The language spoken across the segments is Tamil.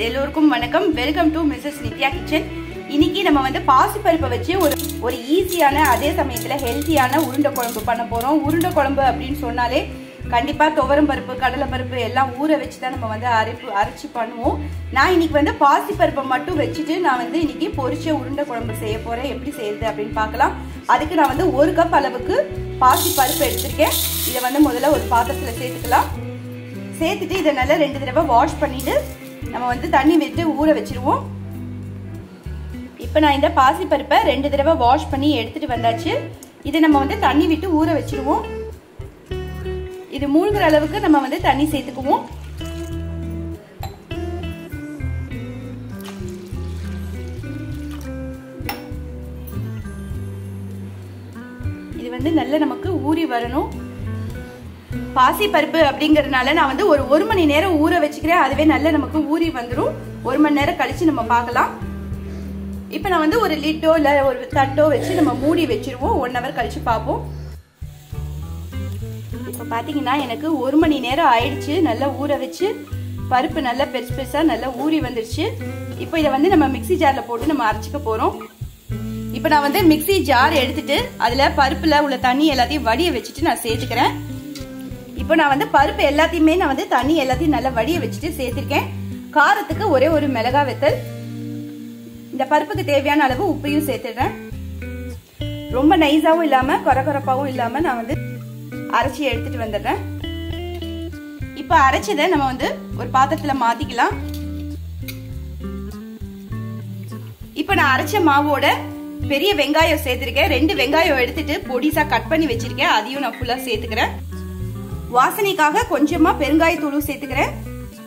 எல்லோருக்கும் வணக்கம். Welcome to Mrs Nithya kitchen. இன்னைக்கு நம்ம வந்து பாசிப்பருப்பை வச்சு ஒரு ஈஸியான அதே சமயத்துல ஹெல்த்தியான உருண்டை குழம்பு பண்ண போறோம். உருண்டை குழம்பு அப்படின்னு சொன்னாலே கண்டிப்பா துவரம் பருப்பு, கடலை பருப்பு எல்லாம் ஊற வச்சு தான் நம்ம வந்து அரைச்சி பண்ணுவோம். நான் இன்னைக்கு வந்து பாசிப்பருப்பை மட்டும் வச்சுட்டு நான் வந்து இன்னைக்கு பொரிச்ச உருண்டை குழம்பு செய்ய போறேன். எப்படி செய்யறது அப்படின்னு பார்க்கலாம். அதுக்கு நான் வந்து 1 கப் அளவுக்கு பாசிப்பருப்பு எடுத்திருக்கேன். இதை வந்து முதல்ல ஒரு பாத்திரத்துல சேர்த்துக்கலாம். சேர்த்துட்டு இதை நல்லா 2 தடவை வாஷ் பண்ணிட்டு நம்ம வந்து தண்ணி விட்டு ஊற வச்சிருவோம். இப்போ நான் இந்த பாசிப்பருப்பை 2 தடவை வாஷ் பண்ணி எடுத்துட்டு வந்தாச்சு. இதை நம்ம வந்து தண்ணி விட்டு ஊற வச்சிருவோம். இது மூழ்கிற அளவுக்கு நம்ம வந்து தண்ணி சேர்த்துக்குவோம். இது வந்து நல்லா நமக்கு ஊறி வரணும். பாசி பருப்பு அப்படிங்கறதுனால நான் வந்து ஒரு 1 மணி நேரம் ஊற வச்சுக்கிறேன். அதுவே நல்லா நமக்கு ஊறி வந்துடும். 1 மணி நேரம் கழிச்சு நம்ம பார்க்கலாம். இப்போ நான் வந்து ஒரு லிட்டோ இல்ல ஒரு தட்டோ வச்சு நம்ம மூடி வச்சிருவோம். 1 ஹவர் கழிச்சு பார்ப்போம். இப்போ பாத்தீங்கன்னா எனக்கு 1 மணி நேரம் ஆயிடுச்சு. நல்லா ஊற வச்சு பருப்பு நல்லா பெருசு பெருசா நல்லா ஊறி வந்துருச்சு. இப்போ இதை வந்து நம்ம மிக்ஸி ஜார்ல போட்டு நம்ம அரைச்சிக்க போறோம். இப்போ நான் வந்து மிக்ஸி ஜார் எடுத்துட்டு அதுல பருப்புல உள்ள தண்ணி எல்லாத்தையும் வடிய வச்சுட்டு நான் சேர்த்துக்கிறேன். இப்போ நான் வந்து பருப்பு எல்லாத்தையுமே நான் வந்து தண்ணி எல்லாத்தையும் நல்லா வடிய வச்சுட்டு சேர்த்திருக்கேன். காரத்துக்கு ஒரே ஒரு மிளகாய் வத்தல், இந்த பருப்புக்கு தேவையான அளவு உப்பையும் சேர்த்துடுறேன். ரொம்ப நைஸாவும் இல்லாம கொரகொரப்பாவும் இல்லாம நான் வந்து அரைச்சி எடுத்துட்டு வந்துடுறேன். இப்போ அரைச்சதை நம்ம வந்து ஒரு பாத்திரத்துல மாத்திக்கலாம். இப்போ நான் அரைச்ச மாவோட பெரிய வெங்காயம் சேர்த்திருக்கேன். 2 வெங்காயம் எடுத்துட்டு பொடிசா கட் பண்ணி வச்சிருக்கேன். அதையும் நான் ஃபுல்லா சேர்த்துக்கிறேன். வாசனைக்காக கொஞ்சமா பெருங்காயத்தூளும் சேர்த்துக்கிறேன்.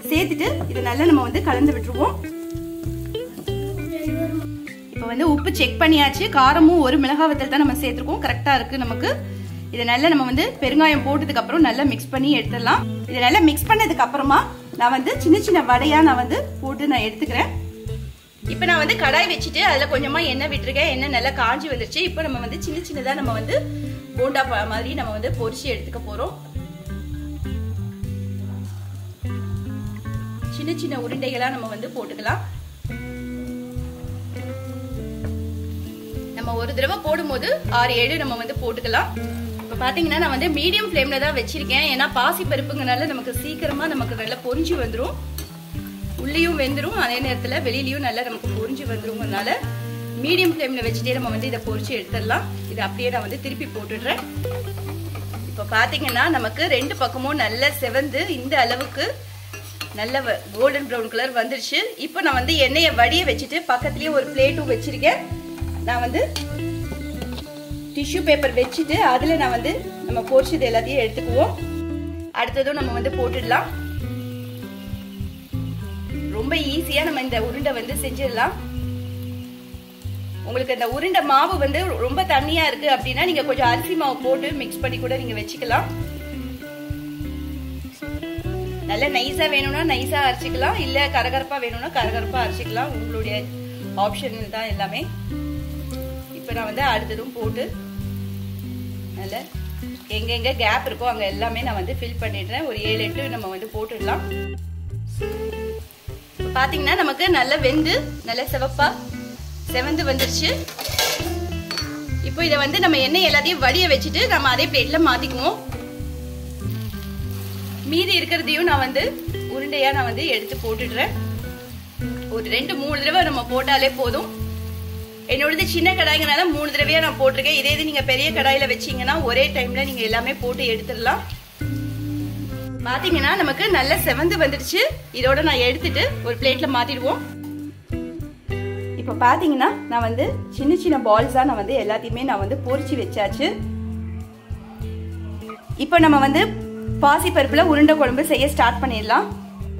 சேர்த்துட்டு இதை நல்லா நம்ம வந்து கலந்து விட்டுருவோம். இப்போ வந்து உப்பு செக் பண்ணியாச்சு. காரமும் ஒரு மிளகாய் வத்தல் தான் நம்ம சேர்த்துருக்கோம். கரெக்டா இருக்கு நமக்கு. இதை நல்லா நம்ம வந்து பெருங்காயம் போட்டதுக்கு அப்புறம் நல்லா மிக்ஸ் பண்ணி எடுத்துடலாம். இதை நல்லா மிக்ஸ் பண்ணதுக்கு அப்புறமா நான் வந்து சின்ன சின்ன வடையா நான் வந்து போட்டு நான் எடுத்துக்கிறேன். இப்போ நான் வந்து கடாய் வச்சுட்டு அதுல கொஞ்சமா எண்ணெய் விட்டுருக்கேன். எண்ணெய் நல்லா காஞ்சி வந்துருச்சு. இப்போ நம்ம வந்து சின்ன சின்னதா நம்ம வந்து போண்டா மாதிரி நம்ம வந்து பொரிச்சு எடுத்துக்க போறோம். சின்ன சின்ன உருண்டைகளா நம்ம வந்து போட்டுக்கலாம். நம்ம ஒரு தடவை போடும்போது 6-7 நம்ம வந்து போட்டுக்கலாம். இப்ப பாத்தீங்கன்னா நான் வந்து மீடியம் ஃப்ளேம்ல தான் வச்சிருக்கேன். ஏன்னா பாசி பருப்புங்கனால நமக்கு சீக்கிரமா நமக்கு நல்லா பொரிஞ்சு வந்துடும். உள்ளேயும் வெந்துடும், அதே நேரத்துல வெளியிலயும் நல்லா நமக்கு பொரிஞ்சு வந்துருங்கனால மீடியம் ஃப்ளேம்ல வச்சுட்டே நம்ம வந்து இதை பொரிச்சு எடுத்துடலாம். இதை அப்படியே நான் வந்து திருப்பி போட்டுடுறேன். இப்ப பாத்தீங்கன்னா நமக்கு 2 பக்கமும் நல்லா செவந்து இந்த அளவுக்கு நல்ல கோல்டன் ப்ரௌன் கலர் வந்துருச்சு. இப்போ நான் வந்து எண்ணெயை வடிய வச்சுட்டு பக்கத்துலயே ஒரு பிளேட்டும் வச்சிருக்கேன். நான் வந்து டிஷ்யூ பேப்பர் வச்சுட்டு அதுல நான் வந்து நம்ம பொரிச்சது எல்லாத்தையும் எடுத்துக்குவோம். அடுத்ததும் நம்ம வந்து போட்டுடலாம். ரொம்ப ஈஸியா நம்ம இந்த உருண்டை வந்து செஞ்சிடலாம். உங்களுக்கு இந்த உருண்டை மாவு வந்து ரொம்ப தண்ணியா இருக்கு அப்படின்னா நீங்க கொஞ்சம் அரிசி மாவு போட்டு மிக்ஸ் பண்ணி கூட நீங்க வச்சுக்கலாம். நல்ல நைஸா வேணும்னா நைஸா அரைச்சிக்கலாம், இல்ல கரகரப்பா வேணும்னா கரகரப்பா அரைச்சிக்கலாம். உங்களுடைய ஆப்ஷன் தான் எல்லாமே. இப்ப நான் வந்து அடுத்ததும் போட்டு நல்ல எங்க கேப் இருக்கோ அங்க எல்லாமே நான் வந்து ஃபில் பண்ணிடுறேன். ஒரு 7-8 நம்ம வந்து போட்டுடலாம். பாத்தீங்கன்னா நமக்கு நல்ல வெந்து நல்ல சிவப்பா செவந்து வந்துருச்சு. இப்போ இதை வந்து நம்ம எண்ணெய் எல்லாத்தையும் வடிய வச்சுட்டு நம்ம அதே பிளேட்ல மாத்திக்குவோம். மீதி இருக்கிறதையும் நான் வந்து உருண்டையா நான் வந்து எடுத்து போட்டுடுறேன். ஒரு 2-3 தடவை நம்ம போட்டாலே போதும். என்னோடது சின்ன கடாய்ங்கனால 3 தடவையா நான் போட்டிருக்கேன். இதே இது நீங்க பெரிய கடாயில வச்சீங்கன்னா ஒரே டைம்ல நீங்க எல்லாமே போட்டு எடுத்துடலாம். பாத்தீங்கன்னா நமக்கு நல்ல செவந்து வந்துடுச்சு. இதோட நான் எடுத்துட்டு ஒரு பிளேட்ல மாத்திடுவோம். இப்ப பாத்தீங்கன்னா நான் வந்து சின்ன சின்ன பால்ஸா நான் வந்து எல்லாத்தையுமே நான் வந்து பொரிச்சு வச்சாச்சு. இப்போ நம்ம வந்து பாசி பருப்புல உருண்டை குழம்பு செய்ய ஸ்டார்ட் பண்ணிடலாம்.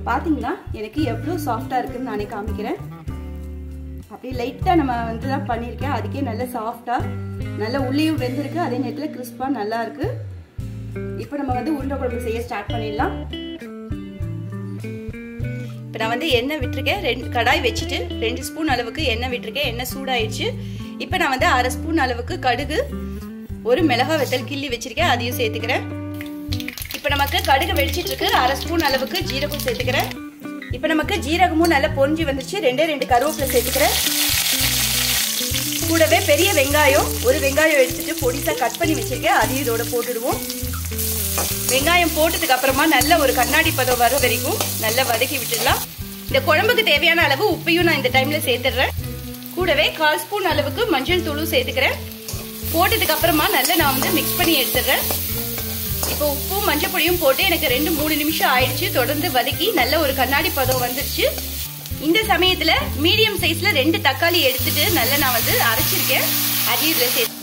பாத்தீங்கன்னா எனக்கு எவ்வளவு சாஃப்டா இருக்குன்னு நானே காமிக்கிறேன். அப்படியே லைட்டா நம்ம வந்து தான் பண்ணிருக்கேன். அதுக்கே நல்ல சாஃப்டா நல்ல உள்ளேயும் வெந்திருக்கு, அதே நேரத்துல கிறிஸ்பா நல்லா இருக்கு. இப்போ நம்ம வந்து உருண்டை குழம்பு செய்ய ஸ்டார்ட் பண்ணிடலாம். இப்போ நான் வந்து எண்ணெய் விட்டுருக்கேன். கடாய் வச்சுட்டு 2 ஸ்பூன் அளவுக்கு எண்ணெய் விட்டுருக்கேன். எண்ணெய் சூடாயிடுச்சு. இப்போ நான் வந்து 1/2 ஸ்பூன் அளவுக்கு கடுகு, ஒரு மிளகாய் வத்தல் கிள்ளி வச்சிருக்கேன், அதையும் சேர்த்துக்கிறேன். இப்போ நமக்கு கடுகு வெடிச்சிட்டு இருக்கு. 1/2 ஸ்பூன் அளவுக்கு ஜீரகம் சேர்த்துக்கிறேன். இப்போ நமக்கு ஜீரகமும் நல்லா பொரிஞ்சு வந்துச்சு. 2 கருவேப்பிலை சேர்த்துக்கிறேன். கூடவே பெரிய வெங்காயம், ஒரு வெங்காயம் எடுத்துட்டு பொடிசா கட் பண்ணி வச்சிருக்கேன், அதையும் இதோட போட்டுடுவோம். வெங்காயம் போட்டதுக்கு அப்புறமா நல்ல ஒரு கண்ணாடி பதம் வர வரைக்கும் நல்லா வதக்கி விட்டுடலாம். இந்த குழம்புக்கு தேவையான அளவு உப்பையும் நான் இந்த டைம்ல சேர்த்துடுறேன். கூடவே 1/4 ஸ்பூன் அளவுக்கு மஞ்சள் தூளும் சேர்த்துக்கிறேன். போட்டதுக்கு அப்புறமா நல்லா நான் வந்து மிக்ஸ் பண்ணி எடுத்துடுறேன். இப்போ உப்பும் மஞ்சள் பொடியும் போட்டு எனக்கு 2-3 நிமிஷம் ஆயிடுச்சு. தொடர்ந்து வதக்கி நல்ல ஒரு கண்ணாடி பதம் வந்துருச்சு. இந்த சமயத்துல மீடியம் சைஸ்ல 2 தக்காளி எடுத்துட்டு நல்லா நான் வந்து அரைச்சிருக்கேன். அதையும் இதுல சேர்த்து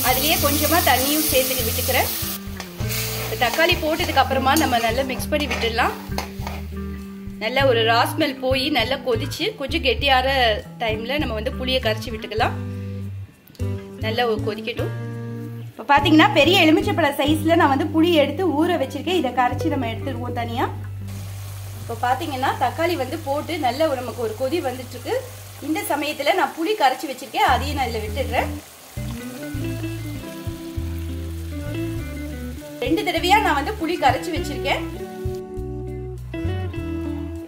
அதுலயே கொஞ்சமா தண்ணியும் சேர்த்து விட்டுக்கிறேன். தக்காளி போட்டதுக்கு அப்புறமா நம்ம நல்லா மிக்ஸ் பண்ணி விட்டுடலாம். நல்ல ஒரு ராஸ்மெல் போய் நல்லா கொதிச்சு கொஞ்சம் கெட்டியார டைம்ல நம்ம வந்து புளியை கரைச்சி விட்டுக்கலாம். நல்லா கொதிக்கட்டும். இப்போ பாத்தீங்கன்னா பெரிய எலுமிச்சைப்பழ சைஸ்ல நான் வந்து புளி எடுத்து ஊற வச்சிருக்கேன். இதை கரைச்சி நம்ம எடுத்துருவோம் தனியா. இப்போ பாத்தீங்கன்னா தக்காளி வந்து போட்டு நல்ல நமக்கு ஒரு கொதி வந்துட்டு இருக்கு. இந்த சமயத்துல நான் புளி கரைச்சி வச்சிருக்கேன், அதையும் நான் இதுல விட்டுடுறேன். 2 தடவையா நான் வந்து புளி கரைச்சி வச்சிருக்கேன்.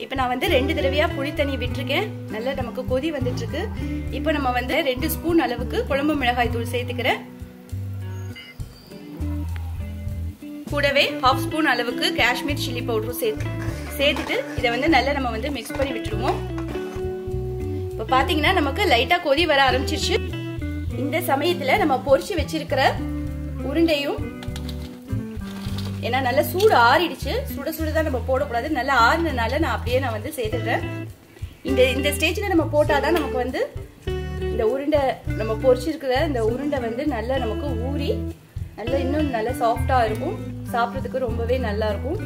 இப்ப நான் வந்து 2 தடவையா புளி தண்ணி விட்டுருக்கேன். நல்லா நமக்கு கொதி வந்துட்டு இருக்கு. இப்போ நம்ம வந்து 2 ஸ்பூன் அளவுக்கு குழம்பு மிளகாய் தூள் சேர்த்துக்கிறேன். கூடவே 1/2 ஸ்பூன் அளவுக்கு காஷ்மீர் சில்லி பவுடரும் சேர்த்துட்டு இதை வந்து நல்லா நம்ம வந்து மிக்ஸ் பண்ணி விட்டுருவோம். இப்போ பாத்தீங்கன்னா நமக்கு லைட்டா கொதி வர ஆரம்பிச்சிருச்சு. இந்த சமயத்துல நம்ம பொரிச்சு வச்சிருக்கிற உருண்டையும், ஏன்னா நல்லா சூடு ஆறிடுச்சு, சுட சுடதான் நம்ம போடக்கூடாது, நல்லா ஆறினால நான் அப்படியே நான் வந்து சேர்த்துடுறேன். இந்த ஸ்டேஜ்ல நம்ம போட்டாதான் நமக்கு வந்து இந்த உருண்டை நம்ம பொரிச்சிருக்கிற இந்த உருண்டை வந்து நல்லா நமக்கு ஊறி நல்லா இன்னும் நல்லா சாஃப்டா இருக்கும், சாப்பிட்றதுக்கு ரொம்பவே நல்லா இருக்கும்.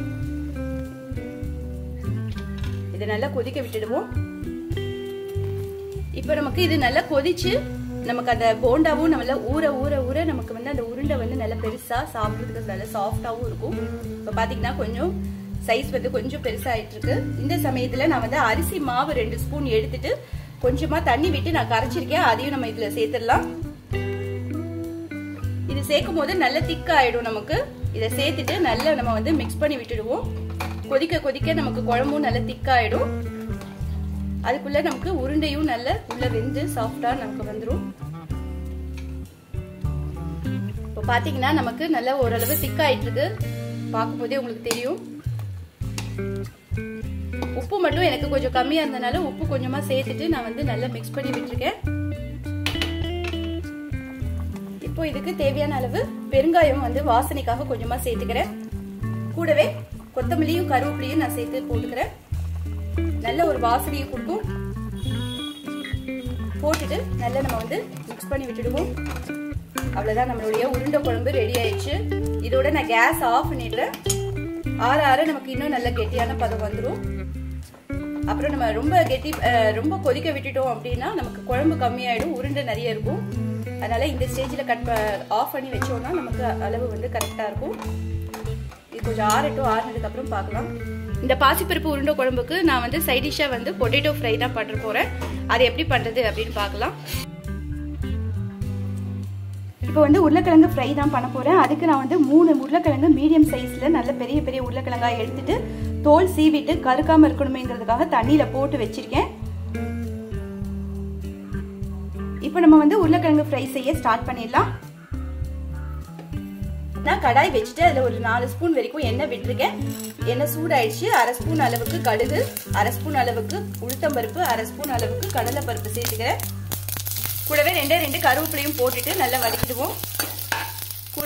இதை நல்லா கொதிக்க விட்டுடுவோம். இப்ப நமக்கு இது நல்லா கொதிச்சு நமக்கு அந்த போண்டாவும் நல்லா ஊற ஊற ஊற நமக்கு வந்து அந்த உருண்டை வந்து நல்லா பெருசா சாப்பிட்றதுக்கு நல்லா சாஃப்டாவும் இருக்கும். இப்ப பாத்தீங்கன்னா கொஞ்சம் சைஸ் வந்து கொஞ்சம் பெருசா ஆயிட்டு இருக்கு. இந்த சமயத்துல நான் வந்து அரிசி மாவு 2 ஸ்பூன் எடுத்துட்டு கொஞ்சமா தண்ணி விட்டு நான் கரைச்சிருக்கேன், அதையும் நம்ம இதுல சேர்த்துடலாம். இது சேர்க்கும் போது நல்ல திக்கா ஆயிடும் நமக்கு. இதை சேர்த்துட்டு நல்லா நம்ம வந்து மிக்ஸ் பண்ணி விட்டுடுவோம். கொதிக்க கொதிக்க நமக்கு குழம்பும் நல்ல திக்கா ஆயிடும். அதுக்குள்ள நமக்கு உருண்டையும் நல்ல உள்ள வெந்து சாஃப்டா நமக்கு வந்துடும். இப்போ பாத்தீங்கன்னா நமக்கு நல்ல ஓரளவு திக்கா ஆயிட்டு இருக்கு. பார்க்கும் போதே உங்களுக்கு தெரியும். உப்பு மட்டும் எனக்கு கொஞ்சம் கம்மியா இருந்தனால உப்பு கொஞ்சமா சேர்த்துட்டு நான் வந்து நல்லா மிக்ஸ் பண்ணி விட்டுருக்கேன். இப்போ இதுக்கு தேவையான அளவு பெருங்காயம் வந்து வாசனைக்காக கொஞ்சமா சேர்த்துக்கிறேன். கூடவே கொத்தமல்லியும் கருவேப்பிலையும் நான் சேர்த்து போட்டுக்கிறேன். நல்ல ஒரு வாசனையை கொடுக்கும். போட்டுட்டு நல்லா நம்ம வந்து மிக்ஸ் பண்ணி விட்டுடுவோம். அவ்வளவுதான், நம்மளுடைய உருண்டை குழம்பு ரெடி ஆயிடுச்சு. இதோட நான் கேஸ் ஆஃப் பண்ணிடுறேன். ஆற நமக்கு இன்னும் நல்ல கெட்டியான பதம் வந்துடும். அப்புறம் நம்ம ரொம்ப கொதிக்க விட்டுட்டோம் அப்படின்னா நமக்கு குழம்பு கம்மியாயிடும், உருண்டை நிறைய இருக்கும். அதனால இந்த ஸ்டேஜ்ல ஆஃப் பண்ணி வச்சோம்னா நமக்கு அளவு வந்து கரெக்டா இருக்கும். இது கொஞ்சம் ஆறினதுக்கு அப்புறம் பார்க்கலாம். இந்த பாசிப்பருப்பு உருண்டை குழம்புக்கு நான் வந்து சைட் டிஷ்ஷா வந்து பொட்டேட்டோ ஃப்ரை தான் பண்ண போறேன். அது எப்படி பண்றது அப்படின்னு பார்க்கலாம். இப்போ வந்து உருளைக்கிழங்கு ஃப்ரை தான் பண்ண போறேன். அதுக்கு நான் வந்து 3 உருளைக்கிழங்கு மீடியம் சைஸ்ல நல்ல பெரிய பெரிய உருளைக்கிழங்காய் எடுத்துட்டு தோல் சீவிட்டு கருக்காம இருக்கணுமேங்கிறதுக்காக தண்ணியில போட்டு வச்சிருக்கேன். இப்போ நம்ம வந்து உருளைக்கிழங்கு ஃப்ரை செய்ய ஸ்டார்ட் பண்ணிடலாம். நான் கடாய் வச்சுட்டு அதுல ஒரு 4 ஸ்பூன் வரைக்கும் எண்ணெய் விட்டுருக்கேன். எண்ணெய் சூடாயிடுச்சு. 1/2 ஸ்பூன் அளவுக்கு கடுகு, 1/2 ஸ்பூன் அளவுக்கு உளுத்தம்பருப்பு, 1/2 ஸ்பூன் அளவுக்கு கடலை பருப்பு சேர்த்துக்கிறேன். கூடவே 2 கருவேப்பிலையும் போட்டுட்டு நல்லா வதக்கிடுவோம்.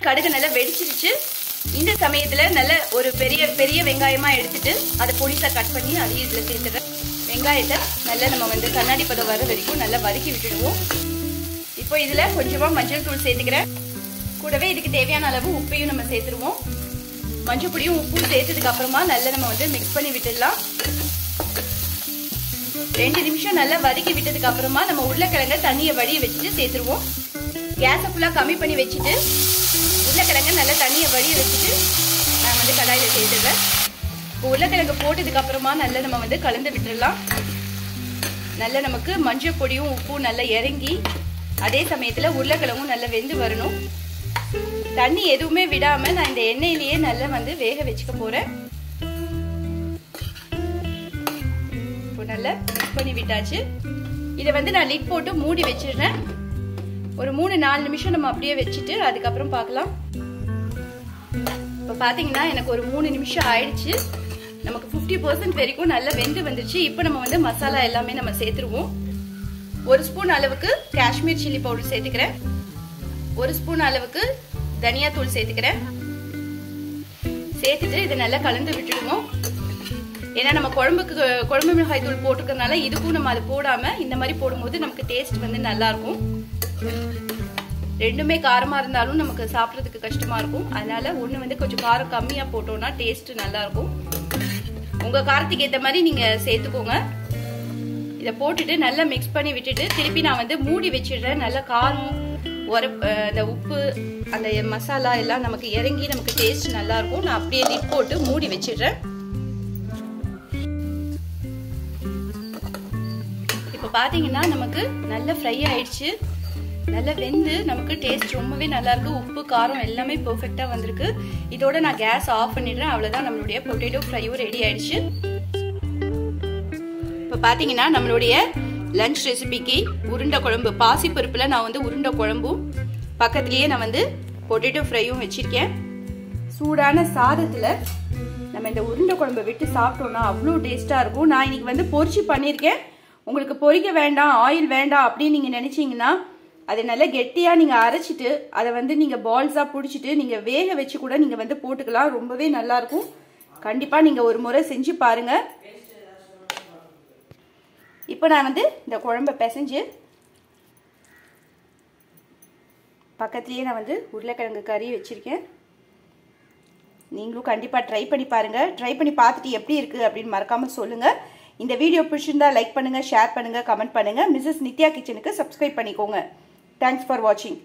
கடுகு நல்லா வெடிச்சிருச்சு. இந்த சமயத்துல நல்ல ஒரு பெரிய வெங்காயமா எடுத்துட்டு அதை பொடிசா கட் பண்ணி அதையும் இதுல சேர்த்துடுறேன். வெங்காயத்தை நல்லா நம்ம வந்து கண்ணாடி பதம் வர வரைக்கும் நல்லா வதக்கி விட்டுடுவோம். இப்போ இதுல கொஞ்சமா மஞ்சள் தூள் சேர்த்துக்கிறேன். கூடவே இதுக்கு தேவையான அளவு உப்பையும் நம்ம சேர்த்துருவோம். மஞ்சள் பொடியும் உப்பும் சேர்த்ததுக்கு அப்புறமா நல்லா நம்ம வந்து மிக்ஸ் பண்ணி விட்டுடலாம். 2 நிமிஷம் நல்லா வதக்கி விட்டதுக்கு அப்புறமா நம்ம உருளைக்கிழங்க தண்ணியை வடிய வச்சுட்டு சேர்த்துருவோம். கேஸை ஃபுல்லா கம்மி பண்ணி வச்சுட்டு உருளைக்கிழங்க நல்லா தண்ணியை வடிய வச்சுட்டு நான் வந்து கடாயில சேர்த்துடுவேன். உருளைக்கிழங்கு போட்டதுக்கு அப்புறமா நல்லா நம்ம வந்து கலந்து விட்டுடலாம். நல்லா நமக்கு மஞ்சள் பொடியும் உப்பும் நல்லா இறங்கி அதே சமயத்துல உருளைக்கிழங்கும் நல்லா வெந்து வரணும். தண்ணி எதுவுமே விடாம நான் இந்த எண்ணெயிலேயே நல்லா வந்து வேக வச்சுக்க போறேன். நல்லா மிக்ஸ் பண்ணி விட்டாச்சு. இதை வந்து நான் லிட் போட்டு மூடி வச்சிடுறேன். ஒரு 3-4 நிமிஷம் நம்ம அப்படியே வச்சுட்டு அதுக்கப்புறம் பார்க்கலாம். இப்போ பார்த்தீங்கன்னா எனக்கு ஒரு 3 நிமிஷம் ஆயிடுச்சு. நமக்கு 50% வரைக்கும் நல்லா வெந்து வந்துருச்சு. இப்போ நம்ம வந்து மசாலா எல்லாமே நம்ம சேர்த்துருவோம். 1 ஸ்பூன் அளவுக்கு காஷ்மீர் சில்லி பவுடர் சேர்த்துக்கிறேன். 1 ஸ்பூன் அளவுக்கு தனியா தூள் சேர்த்துக்கிறேன். சேர்த்துட்டு இதை நல்லா கலந்து விட்டுடுவோம். ஏன்னா நம்ம குழம்பு மிளகாய் தூள் போட்டுக்கிறதுனால இதுக்கும் நம்ம அதை போடாம இந்த மாதிரி போடும்போது நமக்கு டேஸ்ட் வந்து நல்லா இருக்கும். ரெண்டுமே காரமா இருந்தாலும் நமக்கு சாப்பிட்றதுக்கு கஷ்டமா இருக்கும். அதனால ஒண்ணு வந்து கொஞ்சம் காரம் கம்மியா போட்டோம்னா டேஸ்ட் நல்லா இருக்கும். உங்க காரத்துக்கு ஏற்ற மாதிரி நீங்க சேர்த்துக்கோங்க. இதை போட்டுட்டு நல்லா மிக்ஸ் பண்ணி விட்டுட்டு திருப்பி நான் வந்து மூடி வச்சிடுறேன். நல்லா காரம் அந்த உப்பு அந்த மசாலா எல்லாம் நமக்கு இறங்கி நமக்கு டேஸ்ட் நல்லா இருக்கும். நான் அப்படியே லிட் போட்டு மூடி வச்சிடுறேன். இப்போ பாத்தீங்கன்னா நமக்கு நல்லா ஃப்ரை ஆயிடுச்சு. நல்லா வெந்து நமக்கு டேஸ்ட் ரொம்பவே நல்லா இருக்கு. உப்பு காரம் எல்லாமே பெர்ஃபெக்ட்டா வந்திருக்கு. இதோட நான் கேஸ் ஆஃப் பண்ணிடுறேன். அவ்வளவுதான், நம்மளுடைய பொட்டேட்டோ ஃப்ரையும் ரெடி ஆயிடுச்சு. இப்போ பாத்தீங்கன்னா நம்மளுடைய லஞ்ச் ரெசிபிக்கு உருண்டை குழம்பு, பாசி பருப்புல நான் வந்து உருண்டை குழம்பும் பக்கத்துலயே நான் வந்து பொட்டேட்டோ ஃப்ரையும் வச்சிருக்கேன். சூடான சாதத்துல நம்ம இந்த உருண்டை குழம்பு விட்டு சாப்பிட்டோம்னா அவ்வளோ டேஸ்டா இருக்கும். நான் இன்னைக்கு வந்து பொரிச்சு பண்ணியிருக்கேன். உங்களுக்கு பொரிக்க வேண்டாம், ஆயில் வேண்டாம் அப்படின்னு நீங்க நினைச்சீங்கன்னா அதை நல்லா கெட்டியா நீங்க அரைச்சிட்டு அதை வந்து நீங்க பால்ஸா பிடிச்சிட்டு நீங்க வேக வச்சு கூட நீங்க வந்து போட்டுக்கலாம். ரொம்பவே நல்லா இருக்கும். கண்டிப்பா நீங்க ஒரு முறை செஞ்சு பாருங்க. இப்போ நான் வந்து இந்த குழம்பை பிசைஞ்சு பக்கத்துலேயே நான் வந்து உருளைக்கிழங்கு கறி வச்சுருக்கேன். நீங்களும் கண்டிப்பாக ட்ரை பண்ணி பாருங்கள். ட்ரை பண்ணி பார்த்துட்டு எப்படி இருக்குது அப்படின்னு மறக்காமல் சொல்லுங்கள். இந்த வீடியோ பிடிச்சிருந்தா லைக் பண்ணுங்கள், ஷேர் பண்ணுங்கள், கமெண்ட் பண்ணுங்கள். மிஸ்ஸஸ் நித்யா கிச்சனுக்கு சப்ஸ்கிரைப் பண்ணிக்கோங்க. தேங்க்ஸ் ஃபார் வாட்சிங்.